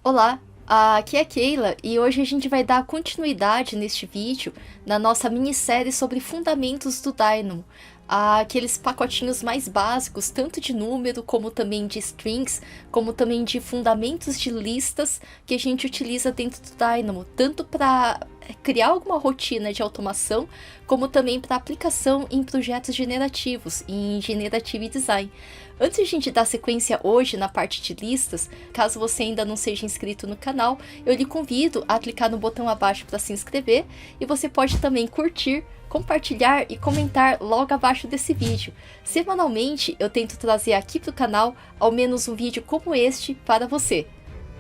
Olá, aqui é a Keila e hoje a gente vai dar continuidade neste vídeo na nossa minissérie sobre fundamentos do Dynamo. Aqueles pacotinhos mais básicos, tanto de número, como também de strings, como também de fundamentos de listas que a gente utiliza dentro do Dynamo, tanto para criar alguma rotina de automação, como também para aplicação em projetos generativos, em Generative Design. Antes de a gente dar sequência hoje na parte de listas, caso você ainda não seja inscrito no canal, eu lhe convido a clicar no botão abaixo para se inscrever e você pode também curtir, compartilhar e comentar logo abaixo desse vídeo. Semanalmente eu tento trazer aqui para o canal ao menos um vídeo como este para você.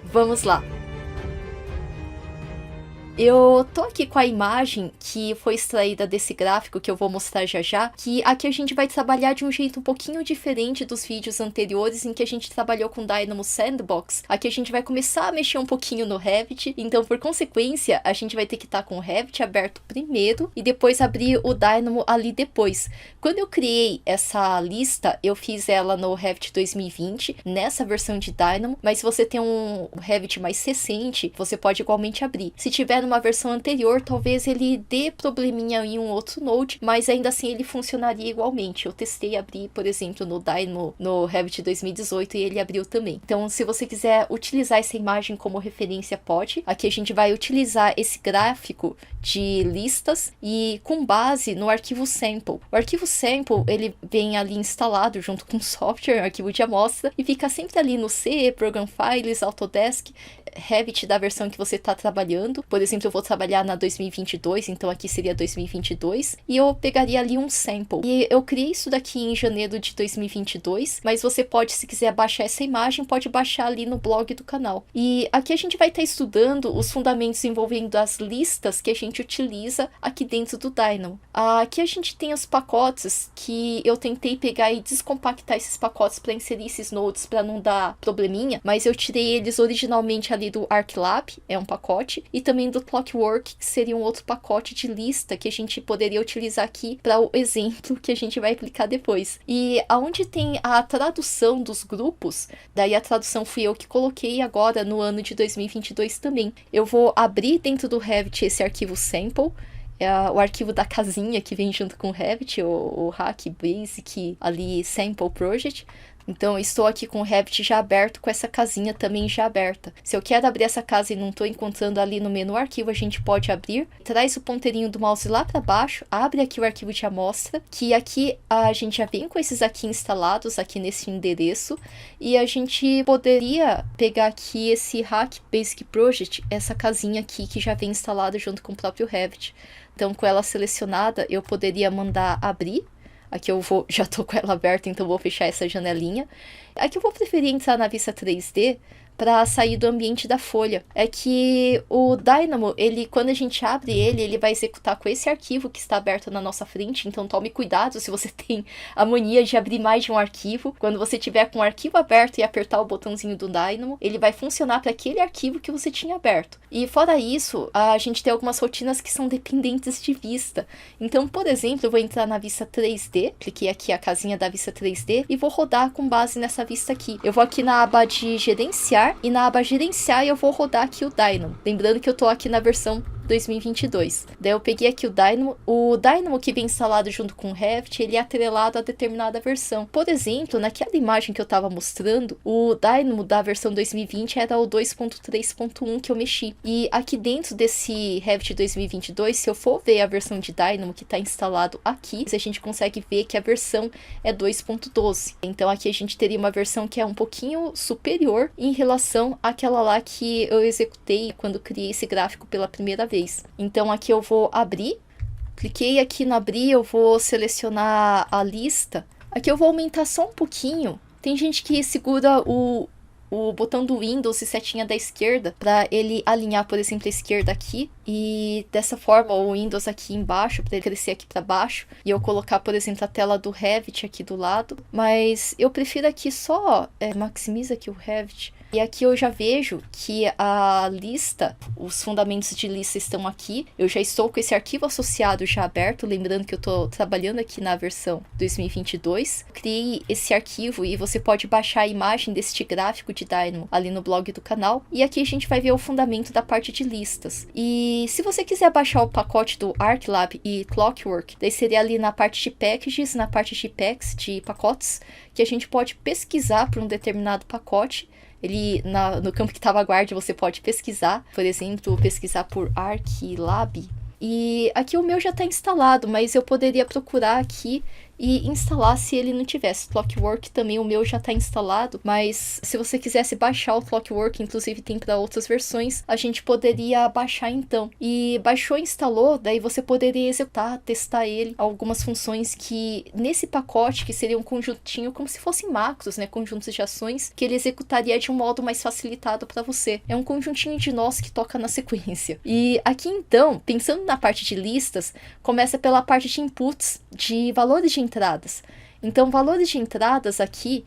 Vamos lá! Eu tô aqui com a imagem que foi extraída desse gráfico que eu vou mostrar já já, que aqui a gente vai trabalhar de um jeito um pouquinho diferente dos vídeos anteriores em que a gente trabalhou com Dynamo Sandbox. Aqui a gente vai começar a mexer um pouquinho no Revit, então por consequência a gente vai ter que estar com o Revit aberto primeiro e depois abrir o Dynamo ali depois. Quando eu criei essa lista, eu fiz ela no Revit 2020, nessa versão de Dynamo, mas se você tem um Revit mais recente, você pode igualmente abrir. Se tiver uma versão anterior, talvez ele dê probleminha em um outro node, mas ainda assim ele funcionaria igualmente. Eu testei abrir, por exemplo, no Dynamo, no Revit 2018 e ele abriu também. Então, se você quiser utilizar essa imagem como referência, pode. Aqui a gente vai utilizar esse gráfico de listas e com base no arquivo sample. O arquivo sample, ele vem ali instalado junto com o software, arquivo de amostra, e fica sempre ali no C, Program Files, Autodesk, Revit da versão que você está trabalhando. Por exemplo, eu vou trabalhar na 2022, então aqui seria 2022, e eu pegaria ali um sample. E eu criei isso daqui em janeiro de 2022, mas você pode, se quiser baixar essa imagem, pode baixar ali no blog do canal. E aqui a gente vai estar estudando os fundamentos envolvendo as listas que a gente utiliza aqui dentro do Dynamo. Aqui a gente tem os pacotes que eu tentei pegar e descompactar esses pacotes para inserir esses nodes para não dar probleminha, mas eu tirei eles originalmente ali do ArcLab, é um pacote, e também do Clockwork, que seria um outro pacote de lista que a gente poderia utilizar aqui para o exemplo que a gente vai aplicar depois. E aonde tem a tradução dos grupos, daí a tradução fui eu que coloquei agora no ano de 2022 também. Eu vou abrir dentro do Revit esse arquivo sample, é o arquivo da casinha que vem junto com o Revit, o Hack Basic ali Sample Project. Então, eu estou aqui com o Revit já aberto, com essa casinha também já aberta. Se eu quero abrir essa casa e não estou encontrando ali no menu arquivo, a gente pode abrir. Traz o ponteirinho do mouse lá para baixo, abre aqui o arquivo de amostra, que aqui a gente já vem com esses aqui instalados, aqui nesse endereço. E a gente poderia pegar aqui esse Hack Basic Project, essa casinha aqui que já vem instalada junto com o próprio Revit. Então, com ela selecionada, eu poderia mandar abrir. Aqui eu já tô com ela aberta, então vou fechar essa janelinha. Aqui eu vou preferir entrar na vista 3D para sair do ambiente da folha. É que o Dynamo, quando a gente abre ele vai executar com esse arquivo que está aberto na nossa frente, então tome cuidado se você tem a mania de abrir mais de um arquivo. Quando você tiver com o arquivo aberto e apertar o botãozinho do Dynamo, ele vai funcionar para aquele arquivo que você tinha aberto. E fora isso, a gente tem algumas rotinas que são dependentes de vista. Então, por exemplo, eu vou entrar na vista 3D, cliquei aqui a casinha da vista 3D e vou rodar com base nessa vista aqui. Eu vou aqui na aba de gerenciar, e na aba gerenciar eu vou rodar aqui o Dynamo. Lembrando que eu tô aqui na versão 2022. Daí eu peguei aqui o Dynamo que vem instalado junto com o Revit, ele é atrelado a determinada versão. Por exemplo, naquela imagem que eu estava mostrando, o Dynamo da versão 2020 era o 2.3.1 que eu mexi. E aqui dentro desse Revit 2022, se eu for ver a versão de Dynamo que está instalado aqui, a gente consegue ver que a versão é 2.12. Então aqui a gente teria uma versão que é um pouquinho superior em relação àquela lá que eu executei quando criei esse gráfico pela primeira vez. Então aqui eu vou abrir, cliquei aqui no abrir, eu vou selecionar a lista. Aqui eu vou aumentar só um pouquinho. Tem gente que segura o botão do Windows e setinha da esquerda para ele alinhar, por exemplo, a esquerda aqui, e dessa forma o Windows aqui embaixo, para ele crescer aqui para baixo, e eu colocar, por exemplo, a tela do Revit aqui do lado. Mas eu prefiro aqui só, maximiza aqui o Revit. E aqui eu já vejo que a lista, os fundamentos de lista estão aqui. Eu já estou com esse arquivo associado já aberto, lembrando que eu estou trabalhando aqui na versão 2022. Criei esse arquivo e você pode baixar a imagem deste gráfico de Dynamo ali no blog do canal. E aqui a gente vai ver o fundamento da parte de listas. E se você quiser baixar o pacote do ArcLab e Clockwork, daí seria ali na parte de packages, na parte de packs, de pacotes, que a gente pode pesquisar por um determinado pacote. Ele, no campo que estava guarde, você pode pesquisar, por exemplo, pesquisar por ArcLab. E aqui o meu já está instalado, mas eu poderia procurar aqui e instalar se ele não tivesse. Clockwork também, o meu já está instalado, mas se você quisesse baixar o Clockwork, inclusive tem para outras versões, a gente poderia baixar então. E baixou, instalou, daí você poderia executar, testar ele, algumas funções que nesse pacote, que seria um conjuntinho como se fossem macros, né, conjuntos de ações, que ele executaria de um modo mais facilitado para você. É um conjuntinho de nós que toca na sequência. E aqui então, pensando na parte de listas, começa pela parte de inputs, de valores de entradas. Então, valores de entradas aqui,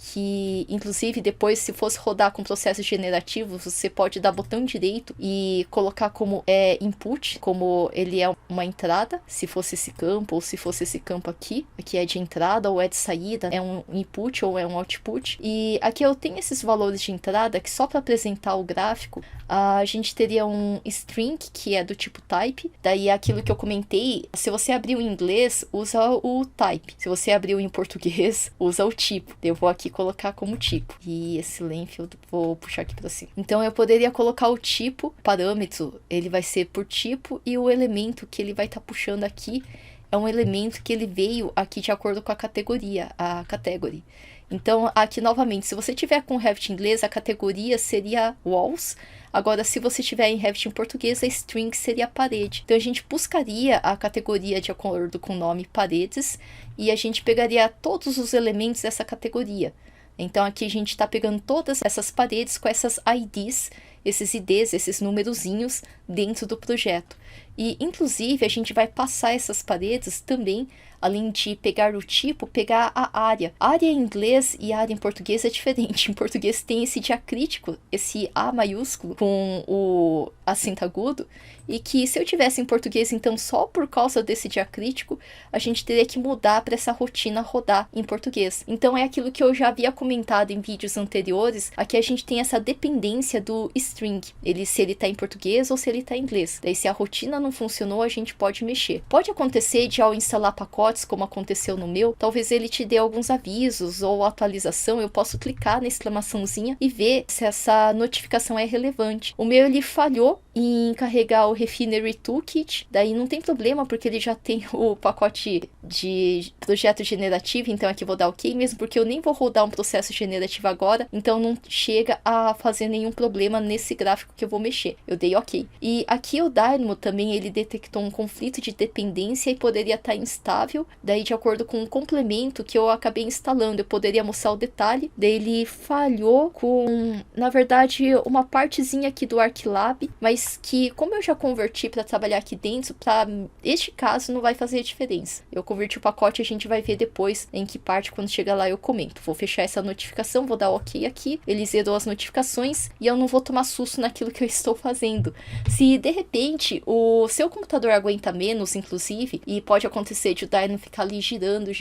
que inclusive depois, se fosse rodar com processos generativos, você pode dar botão direito e colocar como input, como ele é uma entrada, se fosse esse campo ou se fosse esse campo aqui é de entrada ou é de saída, é um input ou é um output. E aqui eu tenho esses valores de entrada que só para apresentar o gráfico, a gente teria um string que é do tipo type, daí aquilo que eu comentei, se você abriu em inglês, usa o type, se você abriu em português, usa o tipo. Eu vou aqui colocar como tipo. E esse length eu vou puxar aqui para cima. Então eu poderia colocar o tipo, parâmetro, ele vai ser por tipo, e o elemento que ele vai estar puxando aqui é um elemento que ele veio aqui de acordo com a categoria, a category. Então aqui novamente, se você tiver com Revit em inglês, a categoria seria walls. Agora, se você tiver em Revit em português, a string seria parede. Então, a gente buscaria a categoria de acordo com o nome paredes e a gente pegaria todos os elementos dessa categoria. Então, aqui a gente está pegando todas essas paredes com essas IDs, esses IDs, esses numerozinhos dentro do projeto. E, inclusive, a gente vai passar essas paredes também, além de pegar o tipo, pegar a área. Área em inglês e área em português é diferente. Em português tem esse diacrítico, esse A maiúsculo com o acento agudo, e que se eu tivesse em português, então só por causa desse diacrítico, a gente teria que mudar para essa rotina rodar em português. Então é aquilo que eu já havia comentado em vídeos anteriores, aqui a gente tem essa dependência do string, se ele está em português ou se ele está em inglês. Daí se a rotina não funcionou, a gente pode mexer. Pode acontecer de ao instalar pacotes, como aconteceu no meu, talvez ele te dê alguns avisos ou atualização, eu posso clicar na exclamaçãozinha e ver se essa notificação é relevante. O meu ele falhou em carregar o Refinery Toolkit, daí não tem problema porque ele já tem o pacote de projeto generativo, então aqui eu vou dar ok, mesmo porque eu nem vou rodar um processo generativo agora, então não chega a fazer nenhum problema nesse gráfico que eu vou mexer. Eu dei ok. E aqui o Dynamo também ele detectou um conflito de dependência e poderia estar instável, daí de acordo com um complemento que eu acabei instalando, eu poderia mostrar o detalhe, daí ele falhou com, na verdade, uma partezinha aqui do ArcLab, mas que como eu já converti para trabalhar aqui dentro, para este caso não vai fazer diferença. Eu converti o pacote e a gente vai ver depois em que parte, quando chegar lá eu comento. Vou fechar essa notificação, vou dar ok aqui, ele zerou as notificações e eu não vou tomar susto naquilo que eu estou fazendo. Se de repente o seu computador aguenta menos, inclusive, e pode acontecer de o Dynamo ficar ali girando,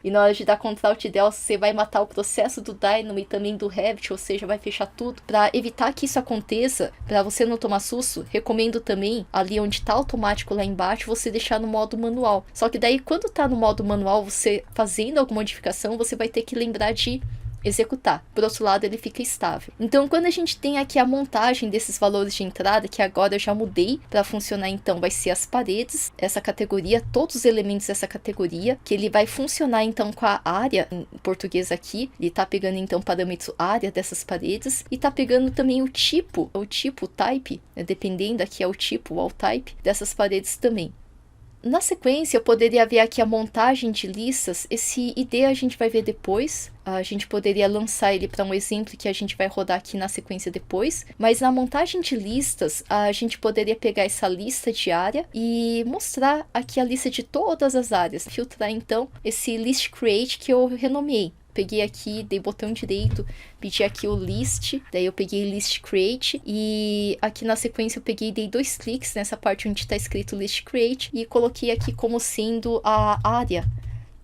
e na hora de dar Ctrl Alt Del você vai matar o processo do Dynamo e também do Revit, ou seja, vai fechar tudo. Para evitar que isso aconteça, para você não tomar susto, recomendo também, ali onde tá automático lá embaixo, você deixar no modo manual. Só que daí, quando tá no modo manual, você fazendo alguma modificação, você vai ter que lembrar de executar. Por outro lado, ele fica estável. Então, quando a gente tem aqui a montagem desses valores de entrada, que agora eu já mudei para funcionar, então vai ser as paredes, essa categoria, todos os elementos dessa categoria, que ele vai funcionar então com a área, em português aqui, ele tá pegando então parâmetro área dessas paredes, e tá pegando também o tipo, o type, né, dependendo aqui é o tipo, o all type, dessas paredes também. Na sequência, eu poderia ver aqui a montagem de listas. Esse ID a gente vai ver depois. A gente poderia lançar ele para um exemplo que a gente vai rodar aqui na sequência depois. Mas na montagem de listas, a gente poderia pegar essa lista de área e mostrar aqui a lista de todas as áreas. Filtrar, então, esse list create que eu renomeei, peguei aqui, dei botão direito, pedi aqui o list, daí eu peguei list create e aqui na sequência eu peguei, dei 2 cliques nessa parte onde está escrito list create e coloquei aqui como sendo a área.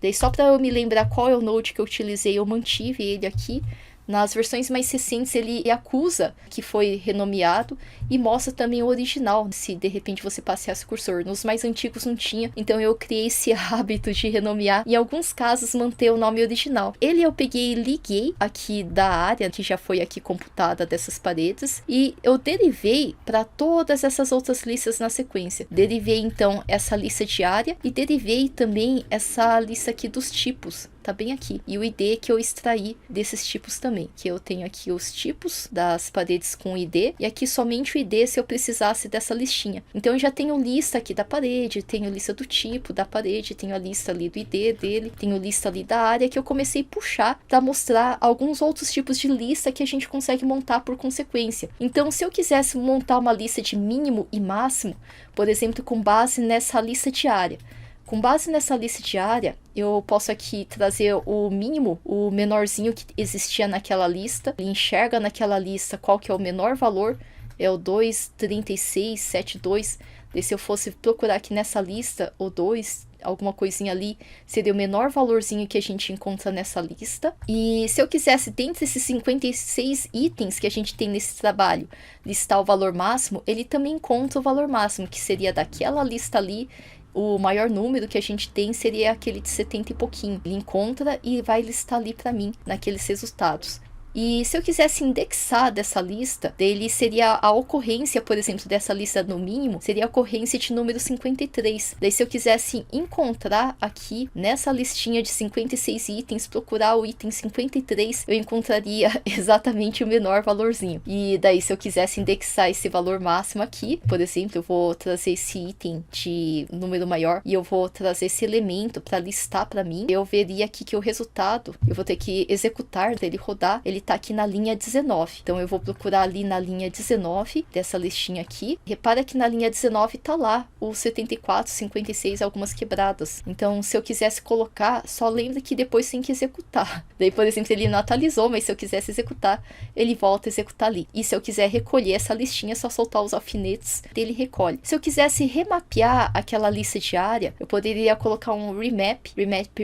Daí só para eu me lembrar qual é o node que eu utilizei, eu mantive ele aqui. Nas versões mais recentes ele acusa que foi renomeado e mostra também o original, se de repente você passeasse o cursor. Nos mais antigos não tinha, então eu criei esse hábito de renomear e em alguns casos manter o nome original. Ele eu peguei e liguei aqui da área que já foi aqui computada dessas paredes e eu derivei para todas essas outras listas na sequência. Derivei então essa lista de área e derivei também essa lista aqui dos tipos. Tá bem aqui. E o ID que eu extraí desses tipos também. Que eu tenho aqui os tipos das paredes com ID. E aqui somente o ID se eu precisasse dessa listinha. Então eu já tenho lista aqui da parede. Tenho lista do tipo da parede. Tenho a lista ali do ID dele. Tenho lista ali da área que eu comecei a puxar para mostrar alguns outros tipos de lista que a gente consegue montar por consequência. Então se eu quisesse montar uma lista de mínimo e máximo, por exemplo, com base nessa lista de área. Com base nessa lista de área, eu posso aqui trazer o mínimo, o menorzinho que existia naquela lista. Ele enxerga naquela lista qual que é o menor valor, é o 23672. E se eu fosse procurar aqui nessa lista, o 2, alguma coisinha ali, seria o menor valorzinho que a gente encontra nessa lista. E se eu quisesse, dentre esses 56 itens que a gente tem nesse trabalho, listar o valor máximo, ele também encontra o valor máximo, que seria daquela lista ali. O maior número que a gente tem seria aquele de 70 e pouquinho. Ele encontra e vai listar ali para mim, naqueles resultados. E se eu quisesse indexar dessa lista, dele seria a ocorrência, por exemplo, dessa lista no mínimo, seria a ocorrência de número 53. Daí se eu quisesse encontrar aqui, nessa listinha de 56 itens, procurar o item 53, eu encontraria exatamente o menor valorzinho. E daí se eu quisesse indexar esse valor máximo aqui, por exemplo, eu vou trazer esse item de número maior e eu vou trazer esse elemento para listar para mim, eu veria aqui que o resultado, eu vou ter que executar dele rodar, ele tá aqui na linha 19. Então eu vou procurar ali na linha 19 dessa listinha aqui. Repara que na linha 19 tá lá o 74, 56, algumas quebradas. Então se eu quisesse colocar, só lembra que depois tem que executar. Daí, por exemplo, ele não atualizou, mas se eu quisesse executar, ele volta a executar ali. E se eu quiser recolher essa listinha, é só soltar os alfinetes, ele recolhe. Se eu quisesse remapear aquela lista de área, eu poderia colocar um remap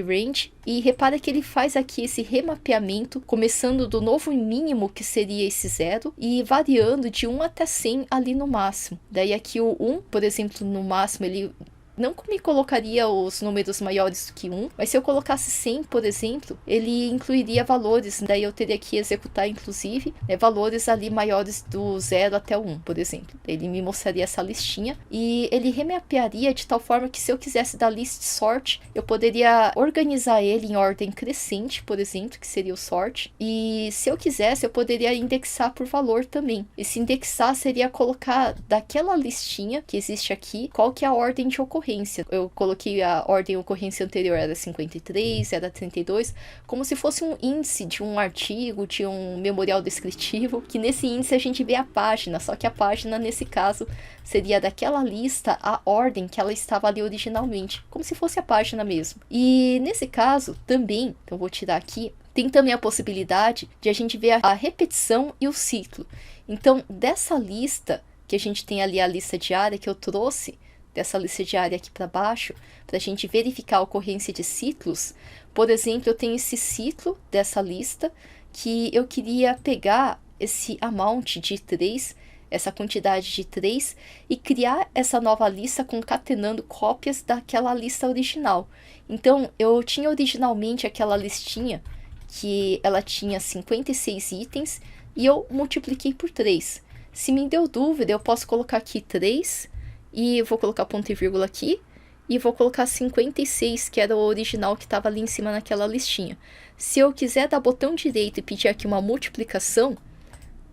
range, e repara que ele faz aqui esse remapeamento, começando do novo mínimo, que seria esse 0, e variando de 1 até 100 ali no máximo. Daí aqui o 1, por exemplo, no máximo ele não me colocaria os números maiores que 1, mas se eu colocasse 100, por exemplo, ele incluiria valores, daí eu teria que executar, inclusive, valores ali maiores do 0 até o 1, por exemplo. Ele me mostraria essa listinha e ele remapearia de tal forma que se eu quisesse dar list sort, eu poderia organizar ele em ordem crescente, por exemplo, que seria o sort, e se eu quisesse, eu poderia indexar por valor também. Esse indexar seria colocar daquela listinha que existe aqui, qual que é a ordem de ocorrência. Eu coloquei a ordem de ocorrência anterior, era 53, era 32, como se fosse um índice de um artigo, de um memorial descritivo, que nesse índice a gente vê a página, só que a página, nesse caso, seria daquela lista a ordem que ela estava ali originalmente, como se fosse a página mesmo. E nesse caso, também, então vou tirar aqui, tem também a possibilidade de a gente ver a repetição e o ciclo. Então, dessa lista, que a gente tem ali a lista diária que eu trouxe, dessa lista diária aqui para baixo, para a gente verificar a ocorrência de ciclos. Por exemplo, eu tenho esse ciclo dessa lista, que eu queria pegar esse amount de 3, essa quantidade de 3, e criar essa nova lista concatenando cópias daquela lista original. Então, eu tinha originalmente aquela listinha, que ela tinha 56 itens, e eu multipliquei por 3. Se me deu dúvida, eu posso colocar aqui 3, e vou colocar ponto e vírgula aqui, e vou colocar 56, que era o original que estava ali em cima naquela listinha. Se eu quiser dar botão direito e pedir aqui uma multiplicação,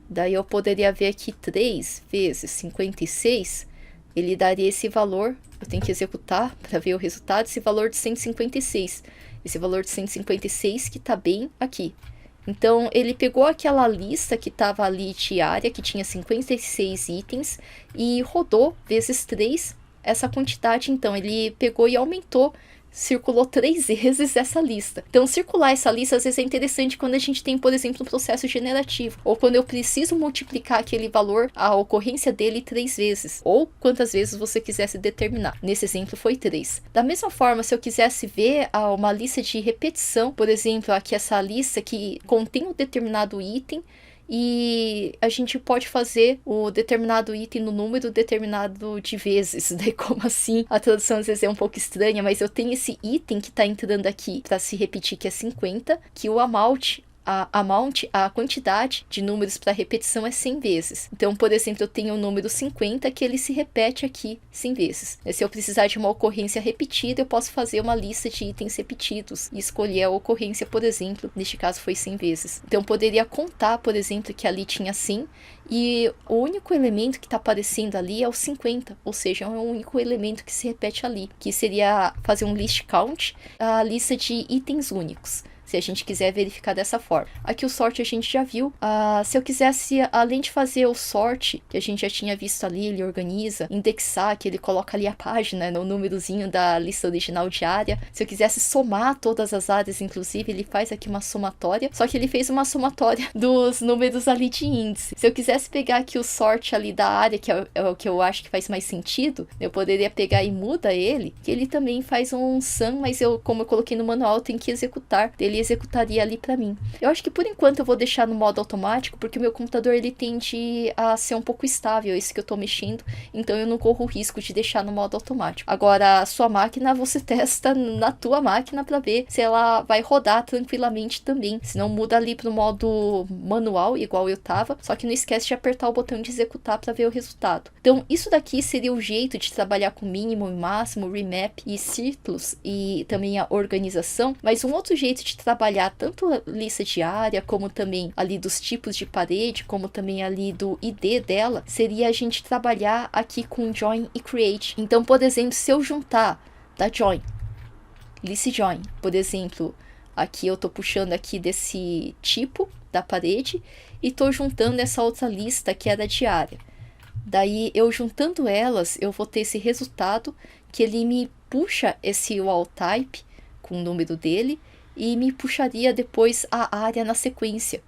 daí eu poderia ver aqui 3 vezes 56, ele daria esse valor, eu tenho que executar para ver o resultado, esse valor de 156. Esse valor de 156 que está bem aqui. Então, ele pegou aquela lista que estava ali diária, que tinha 56 itens, e rodou vezes 3 essa quantidade. Então, ele pegou e aumentou circulou 3 vezes essa lista. Então, circular essa lista às vezes é interessante quando a gente tem, por exemplo, um processo generativo, ou quando eu preciso multiplicar aquele valor, a ocorrência dele 3 vezes, ou quantas vezes você quisesse determinar. Nesse exemplo foi 3. Da mesma forma, se eu quisesse ver uma lista de repetição, por exemplo, aqui essa lista que contém um determinado item, e a gente pode fazer o determinado item no número determinado de vezes. Daí, como assim? A tradução às vezes é um pouco estranha, mas eu tenho esse item que está entrando aqui para se repetir, que é 50, que o amount, a quantidade de números para repetição é 100 vezes. Então, por exemplo, eu tenho o número 50 que ele se repete aqui 100 vezes. Se eu precisar de uma ocorrência repetida, eu posso fazer uma lista de itens repetidos e escolher a ocorrência, por exemplo, neste caso foi 100 vezes. Então, eu poderia contar, por exemplo, que ali tinha 100 e o único elemento que está aparecendo ali é o 50, ou seja, é o único elemento que se repete ali, que seria fazer um list count, a lista de itens únicos, se a gente quiser verificar dessa forma. Aqui o sort a gente já viu. Se eu quisesse, além de fazer o sort, que a gente já tinha visto ali, ele organiza, indexar, que ele coloca ali a página, no númerozinho da lista original de área. Se eu quisesse somar todas as áreas, inclusive, ele faz aqui uma somatória, só que ele fez uma somatória dos números ali de índice. Se eu quisesse pegar aqui o sort ali da área, que é o que eu acho que faz mais sentido, eu poderia pegar e muda ele, que ele também faz um sum, mas como eu coloquei no manual, eu tenho que executar. Ele executaria ali para mim. Eu acho que por enquanto eu vou deixar no modo automático, porque o meu computador ele tende a ser um pouco estável, esse que eu tô mexendo, então eu não corro o risco de deixar no modo automático. Agora, a sua máquina, você testa na tua máquina para ver se ela vai rodar tranquilamente também. Se não, muda ali pro modo manual, igual eu tava, só que não esquece de apertar o botão de executar para ver o resultado. Então, isso daqui seria o jeito de trabalhar com mínimo e máximo, remap e ciclos, e também a organização, mas um outro jeito de trabalhar tanto a lista de área, como também ali dos tipos de parede, como também ali do ID dela, seria a gente trabalhar aqui com join e create. Então, por exemplo, se eu juntar da join, list join, por exemplo, aqui eu tô puxando aqui desse tipo da parede e tô juntando essa outra lista que é da de área. Daí, eu juntando elas, eu vou ter esse resultado que ele me puxa esse wall type com o número dele e me puxaria depois a área na sequência.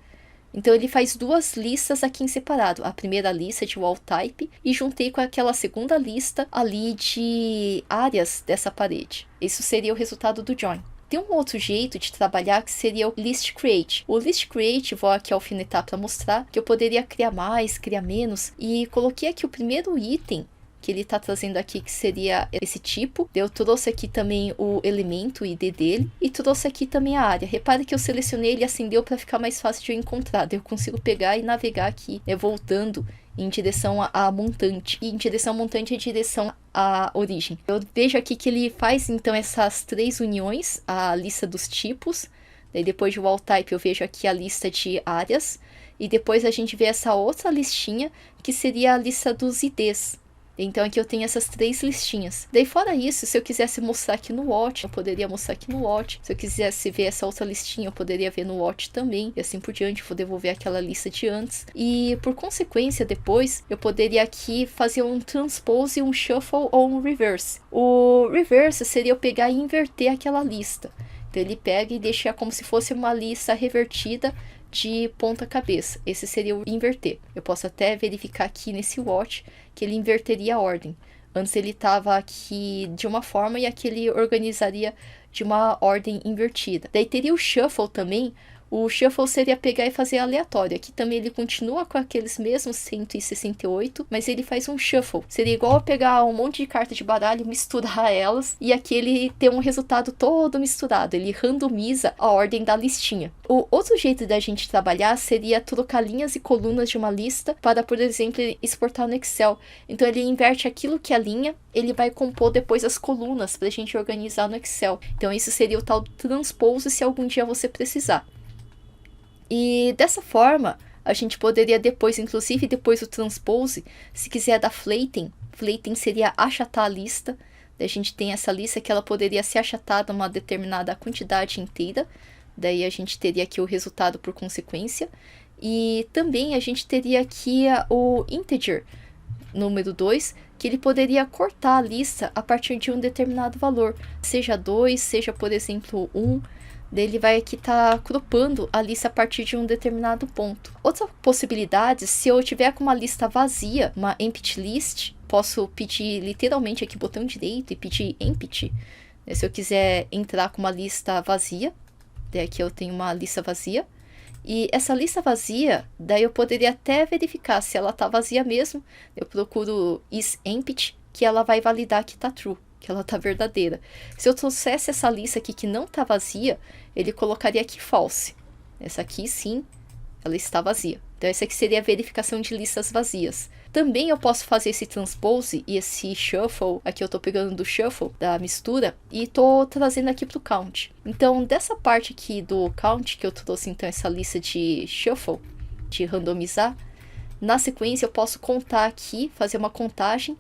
Então ele faz 2 listas aqui em separado. A primeira lista de wall type e juntei com aquela segunda lista ali de áreas dessa parede. Isso seria o resultado do join. Tem um outro jeito de trabalhar que seria o list create. O list create, vou aqui alfinetar para mostrar, que eu poderia criar mais, criar menos, e coloquei aqui o primeiro item que ele está trazendo aqui, que seria esse tipo. Eu trouxe aqui também o elemento, o ID dele, e trouxe aqui também a área. Repare que eu selecionei, ele acendeu para ficar mais fácil de eu encontrar. Eu consigo pegar e navegar aqui, voltando em direção a montante. E em direção montante é direção à origem. Eu vejo aqui que ele faz então essas 3 uniões, a lista dos tipos. Daí depois de wall type eu vejo aqui a lista de áreas. E depois a gente vê essa outra listinha, que seria a lista dos IDs. Então aqui eu tenho essas 3 listinhas. Daí fora isso, se eu quisesse mostrar aqui no Watch, eu poderia mostrar aqui no Watch. Se eu quisesse ver essa outra listinha, eu poderia ver no Watch também. E assim por diante, vou devolver aquela lista de antes. E por consequência, depois, eu poderia aqui fazer um transpose, um shuffle ou um reverse. O reverse seria eu pegar e inverter aquela lista. Então ele pega e deixa como se fosse uma lista revertida de ponta cabeça. Esse seria o inverter. Eu posso até verificar aqui nesse watch que ele inverteria a ordem. Antes ele estava aqui de uma forma e aqui ele organizaria de uma ordem invertida. Daí teria o shuffle também. O shuffle seria pegar e fazer aleatório. Aqui também ele continua com aqueles mesmos 168, mas ele faz um shuffle. Seria igual a pegar um monte de cartas de baralho, misturar elas, e aqui ele tem um resultado todo misturado. Ele randomiza a ordem da listinha. O outro jeito da gente trabalhar seria trocar linhas e colunas de uma lista para, por exemplo, exportar no Excel. Então ele inverte aquilo que é linha, ele vai compor depois as colunas para a gente organizar no Excel. Então isso seria o tal transpose se algum dia você precisar. E dessa forma, a gente poderia depois, inclusive depois do transpose, se quiser dar flating seria achatar a lista. Daí a gente tem essa lista que ela poderia ser achatada uma determinada quantidade inteira. Daí a gente teria aqui o resultado por consequência. E também a gente teria aqui o integer número 2, que ele poderia cortar a lista a partir de um determinado valor, seja 2, seja, por exemplo, 1. Daí ele vai aqui estar cropando a lista a partir de um determinado ponto. Outra possibilidade, se eu tiver com uma lista vazia, uma empty list, posso pedir literalmente aqui botão direito e pedir empty. Se eu quiser entrar com uma lista vazia, daí aqui eu tenho uma lista vazia. E essa lista vazia, daí eu poderia até verificar se ela está vazia mesmo. Eu procuro isEmpty, que ela vai validar que está true, que ela está verdadeira. Se eu trouxesse essa lista aqui que não está vazia, ele colocaria aqui false. Essa aqui sim, ela está vazia. Então essa aqui seria a verificação de listas vazias. Também eu posso fazer esse transpose e esse shuffle, aqui eu estou pegando do shuffle, da mistura, e estou trazendo aqui para o count. Então dessa parte aqui do count, que eu trouxe então essa lista de shuffle, de randomizar, na sequência eu posso contar aqui, fazer uma contagem,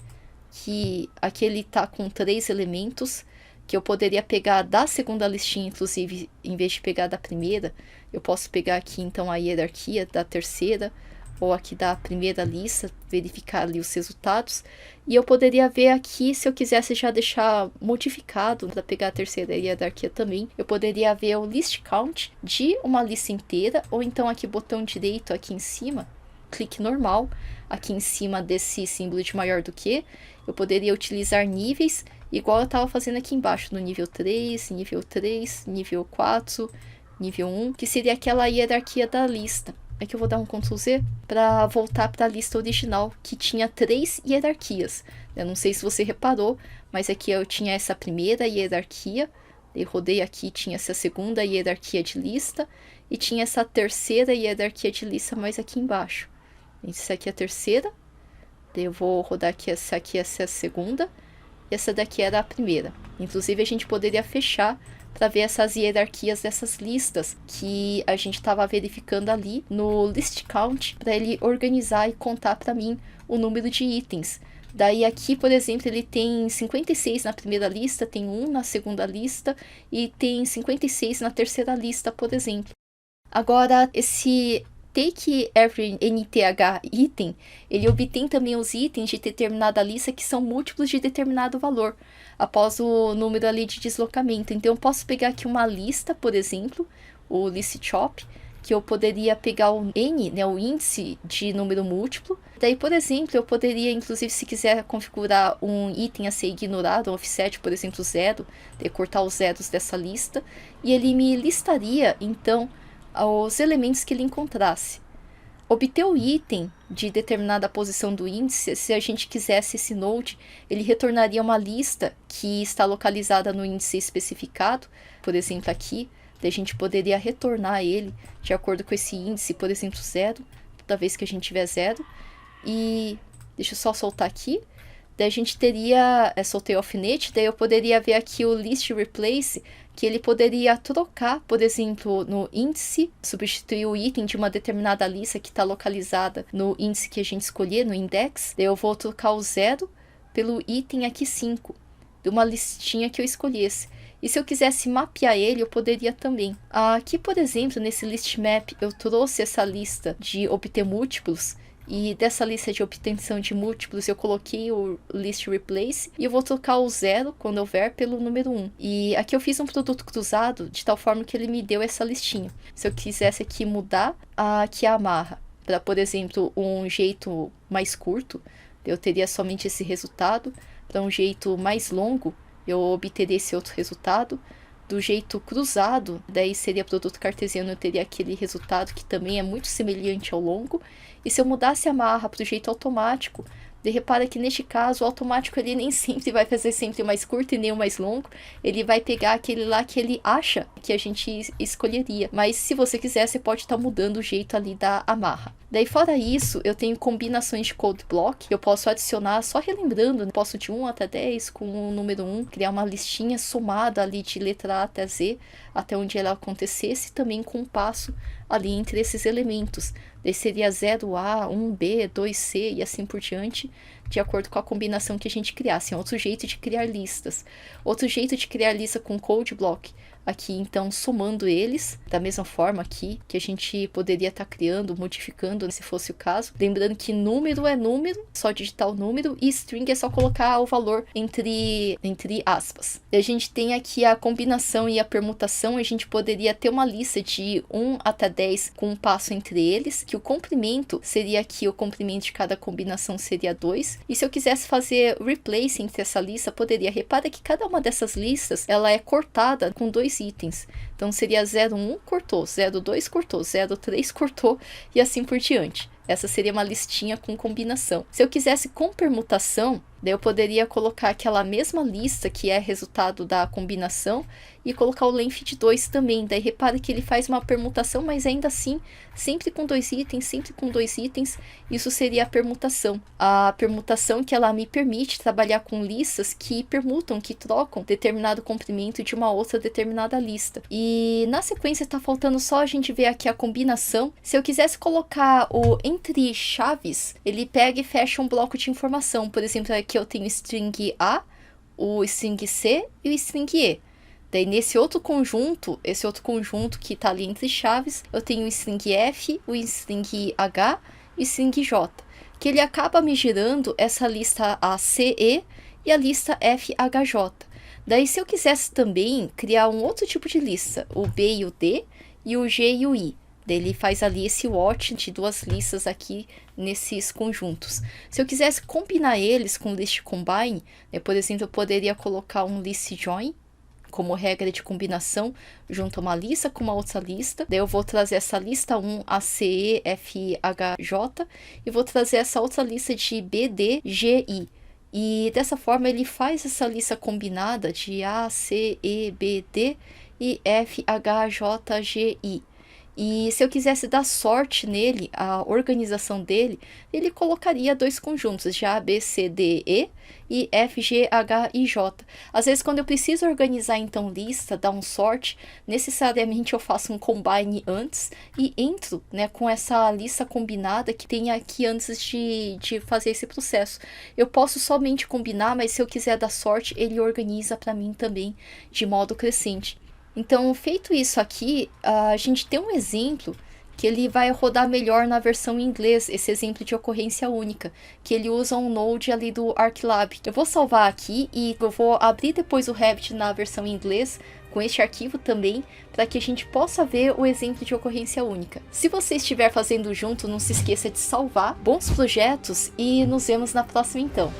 que aqui ele está com 3 elementos, que eu poderia pegar da segunda listinha, inclusive, em vez de pegar da primeira, eu posso pegar aqui então a hierarquia da terceira, ou aqui da primeira lista, verificar ali os resultados, e eu poderia ver aqui, se eu quisesse já deixar modificado para pegar a terceira hierarquia também, eu poderia ver o list count de uma lista inteira, ou então aqui botão direito aqui em cima, clique normal, aqui em cima desse símbolo de maior do que, eu poderia utilizar níveis, igual eu estava fazendo aqui embaixo, no nível 3, nível 4, nível 1, que seria aquela hierarquia da lista. Aqui eu vou dar um Ctrl Z para voltar para a lista original, que tinha 3 hierarquias. Eu não sei se você reparou, mas aqui eu tinha essa primeira hierarquia, eu rodei aqui, tinha essa segunda hierarquia de lista, e tinha essa terceira hierarquia de lista mais aqui embaixo. Essa aqui é a terceira, daí eu vou rodar aqui, essa é a segunda, e essa daqui era a primeira. Inclusive a gente poderia fechar para ver essas hierarquias dessas listas que a gente estava verificando ali no list count, para ele organizar e contar para mim o número de itens. Daí aqui, por exemplo, ele tem 56 na primeira lista, tem 1 na segunda lista e tem 56 na terceira lista, por exemplo. Agora, esse take every nth item, ele obtém também os itens de determinada lista que são múltiplos de determinado valor, após o número ali de deslocamento. Então eu posso pegar aqui uma lista, por exemplo, o list chop, que eu poderia pegar o n, né, o índice de número múltiplo. Daí, por exemplo, eu poderia, inclusive, se quiser configurar um item a ser ignorado, um offset, por exemplo, 0, cortar os zeros dessa lista, e ele me listaria, então, os elementos que ele encontrasse. Obter o item de determinada posição do índice, se a gente quisesse esse node, ele retornaria uma lista que está localizada no índice especificado, por exemplo aqui, daí a gente poderia retornar ele de acordo com esse índice, por exemplo 0, toda vez que a gente tiver 0, e deixa eu só soltar aqui, daí a gente teria, soltei o alfinete, daí eu poderia ver aqui o list replace, que ele poderia trocar, por exemplo, no índice, substituir o item de uma determinada lista que está localizada no índice que a gente escolher, no index. Daí eu vou trocar o 0 pelo item aqui 5, de uma listinha que eu escolhesse. E se eu quisesse mapear ele, eu poderia também. Aqui, por exemplo, nesse list map, eu trouxe essa lista de obter múltiplos. E dessa lista de obtenção de múltiplos, eu coloquei o list replace e eu vou trocar o 0, quando houver, pelo número 1. E aqui eu fiz um produto cruzado, de tal forma que ele me deu essa listinha. Se eu quisesse aqui mudar, aqui a amarra, para, por exemplo, um jeito mais curto, eu teria somente esse resultado. Para um jeito mais longo, eu obteria esse outro resultado. Do jeito cruzado, daí seria produto cartesiano, eu teria aquele resultado que também é muito semelhante ao longo. E se eu mudasse a amarra para o jeito automático, repara que neste caso o automático ele nem sempre vai fazer sempre o mais curto e nem o mais longo, ele vai pegar aquele lá que ele acha que a gente escolheria, mas se você quiser você pode estar mudando o jeito ali da amarra. Daí fora isso, eu tenho combinações de code block, eu posso adicionar, só relembrando, posso de 1 até 10 com o número 1, criar uma listinha somada ali de letra A até Z, até onde ela acontecesse, também com um passo ali entre esses elementos. Daí seria 0A, 1B, 2C e assim por diante, de acordo com a combinação que a gente criasse. É outro jeito de criar listas. Outro jeito de criar lista com code block, aqui, então, somando eles, da mesma forma aqui, que a gente poderia estar criando, modificando, se fosse o caso. Lembrando que número é número, só digitar o número, e string é só colocar o valor entre aspas. E a gente tem aqui a combinação e a permutação, a gente poderia ter uma lista de 1 até 10 com um passo entre eles, que o comprimento seria aqui, o comprimento de cada combinação seria 2, e se eu quisesse fazer replace entre essa lista, poderia. Repara que cada uma dessas listas, ela é cortada com 2 itens. Então seria 01 cortou, 02 cortou, 03 cortou e assim por diante. Essa seria uma listinha com combinação. Se eu quisesse com permutação, daí eu poderia colocar aquela mesma lista que é resultado da combinação e colocar o length de 2 também. Daí repara que ele faz uma permutação, mas ainda assim, sempre com 2 itens, sempre com 2 itens. Isso seria a permutação. A permutação que ela me permite trabalhar com listas que permutam, que trocam determinado comprimento de uma outra determinada lista. E na sequência está faltando só a gente ver aqui a combinação. Se eu quisesse colocar o entre chaves, ele pega e fecha um bloco de informação. Por exemplo, aqui eu tenho string A, o string C e o string E. Daí nesse outro conjunto, esse outro conjunto que está ali entre chaves, eu tenho o string F, o string H e o string J, que ele acaba me gerando essa lista ACE e a lista FHJ. Daí se eu quisesse também criar um outro tipo de lista, o B e o D e o G e o I, daí ele faz ali esse watch de 2 listas aqui nesses conjuntos. Se eu quisesse combinar eles com list combine, por exemplo, eu poderia colocar um list join como regra de combinação junto a uma lista com uma outra lista. Daí eu vou trazer essa lista 1 ACEFHJ e vou trazer essa outra lista de BDGI. E dessa forma ele faz essa lista combinada de ACEBD e FHJGI. E se eu quisesse dar sorte nele, a organização dele, ele colocaria 2 conjuntos de A, B, C, D, E e F, G, H e J. Às vezes, quando eu preciso organizar, então, lista, dar um sort, necessariamente eu faço um combine antes e entro, né, com essa lista combinada que tem aqui antes de fazer esse processo. Eu posso somente combinar, mas se eu quiser dar sorte, ele organiza para mim também de modo crescente. Então, feito isso aqui, a gente tem um exemplo que ele vai rodar melhor na versão em inglês, esse exemplo de ocorrência única, que ele usa um node ali do ArcLab. Eu vou salvar aqui e eu vou abrir depois o Revit na versão em inglês, com este arquivo também, para que a gente possa ver o exemplo de ocorrência única. Se você estiver fazendo junto, não se esqueça de salvar. Bons projetos e nos vemos na próxima então.